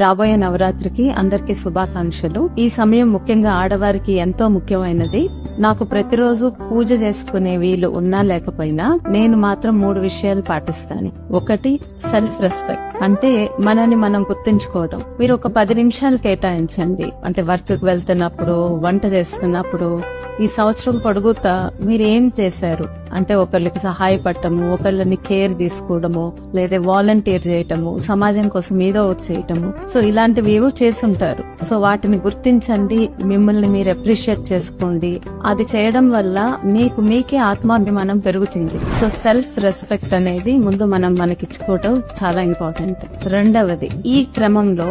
రాబోయే నవరాత్రికి అందరికీ శుభాకాంక్షలు. ఈ సమయం ముఖ్యంగా ఆడవారికి ఎంతో ముఖ్యమైనది. నాకు ప్రతిరోజు పూజ చేసుకునే వీలు ఉన్నా లేకపోయినా నేను మాత్రం 3 విషయాలు పాటిస్తాను. ఒకటి, సెల్ఫ్ రెస్పెక్ట్, అంటే మనని మనం గుర్తించుకోవడం. మీరు ఒక 10 నిమిషాలు కేటాయించండి. అంటే వర్క్ కి వెళ్తున్నప్పుడు, వంట చేస్తున్నప్పుడు, ఈ సంవత్సరం పొడుగుతా మీరు ఏం చేశారు అంటే ఒకళ్ళకి సహాయపడటము, ఒకళ్ళని కేర్ తీసుకోవడము, లేదా వాలంటీర్ చేయటము, సమాజం కోసం ఏదో ఒకటి చేయటము. సో ఇలాంటివి ఏవో చేసుంటారు. సో వాటిని గుర్తించండి, మిమ్మల్ని మీరు అప్రిషియేట్ చేసుకోండి. అది చేయడం వల్ల మీకే ఆత్మాభిమానం పెరుగుతుంది. సో సెల్ఫ్ రెస్పెక్ట్ అనేది ముందు మనం మనకిచ్చుకోవటం చాలా ఇంపార్టెంట్. రెండవది, ఈ క్రమంలో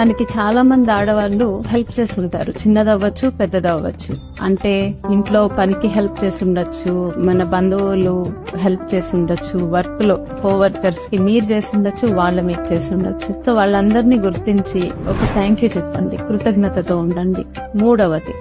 మనకి చాలా మంది ఆడవాళ్ళు హెల్ప్ చేసి ఉంటారు. చిన్నదవ్వచ్చు, పెద్దదవ్వచ్చు. అంటే ఇంట్లో పనికి హెల్ప్ చేసి ఉండొచ్చు, మన బంధువులు హెల్ప్ చేసి ఉండొచ్చు, వర్క్ లో కోవర్కర్స్ కి మీరు చేసి ఉండొచ్చు, వాళ్ళు మీకు చేసి ఉండొచ్చు. సో వాళ్ళందరినీ గుర్తించి ఒక థ్యాంక్ యూ చెప్పండి, కృతజ్ఞతతో ఉండండి. మూడవది,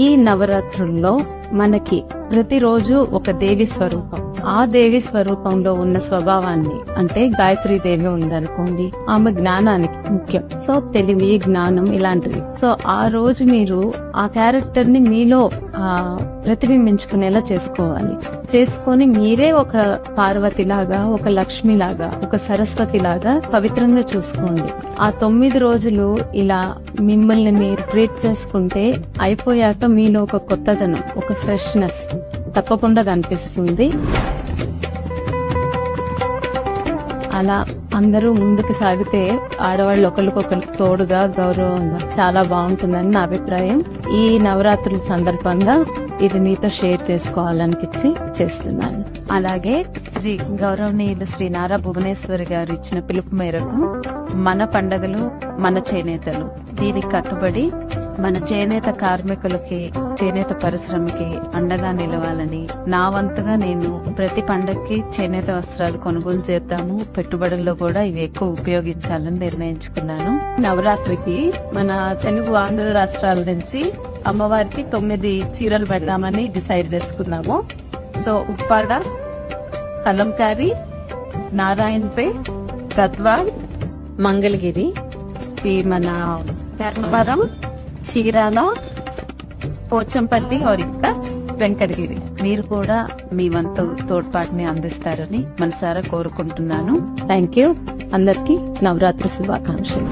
ఈ నవరాత్రుల్లో మనకి ప్రతిరోజు ఒక దేవి స్వరూపం, ఆ దేవి స్వరూపంలో ఉన్న స్వభావాన్ని, అంటే గాయత్రీ దేవి ఉందనుకోండి, ఆమె జ్ఞానానికి ముఖ్యం. సో తెలివి, జ్ఞానం ఇలాంటివి. సో ఆ రోజు మీరు ఆ క్యారెక్టర్ ని మీలో ప్రతిబింబించుకునేలా చేసుకొని మీరే ఒక పార్వతి లాగా, ఒక లక్ష్మి లాగా, ఒక సరస్వతి లాగా పవిత్రంగా చూసుకోండి. ఆ 9 రోజులు ఇలా మిమ్మల్ని మీరు ట్రీట్ చేసుకుంటే అయిపోయాక మీలో ఒక కొత్తదనం, ఒక ఫ్రెష్నెస్ తప్పకుండా కనిపిస్తుంది. అలా అందరూ ముందుకు సాగితే ఆడవాళ్ళు ఒకరికొకరు తోడుగా, గౌరవంగా చాలా బాగుంటుందని నా అభిప్రాయం. ఈ నవరాత్రుల సందర్భంగా ఇది మీతో షేర్ చేసుకోవాలనిపించి చేస్తున్నాను. అలాగే శ్రీ గౌరవనీయులు శ్రీ నారా భువనేశ్వరి గారు ఇచ్చిన పిలుపు మేరకు మన పండగలు మన చేనేతలు, దీనికి కట్టుబడి మన చేనేత కార్మికులకి, చేనేత పరిశ్రమకి అండగా నిలవాలని నా వంతుగా నేను ప్రతి పండగకి చేనేత వస్త్రాలు కొనుగోలు చేద్దాము, పెట్టుబడుల్లో కూడా ఇవి ఎక్కువ ఉపయోగించాలని నిర్ణయించుకున్నాను. నవరాత్రికి మన తెలుగు ఆంధ్ర రాష్ట్రాల నుంచి అమ్మవారికి 9 చీరలు పెడదామని డిసైడ్ చేసుకున్నాము. సో ఉప్పాడ, కలంకారీ, నారాయణపేట్, గద్వాల్, మంగళగిరి, మన ధర్మవరం, చీరాల, పోచంపల్లి, ఇంకా వెంకటగిరి. మీరు కూడా మీ వంతు తోడ్పాటుని అందిస్తారని మనసారా కోరుకుంటున్నాను. Thank you. అందరికీ నవరాత్రి శుభాకాంక్షలు.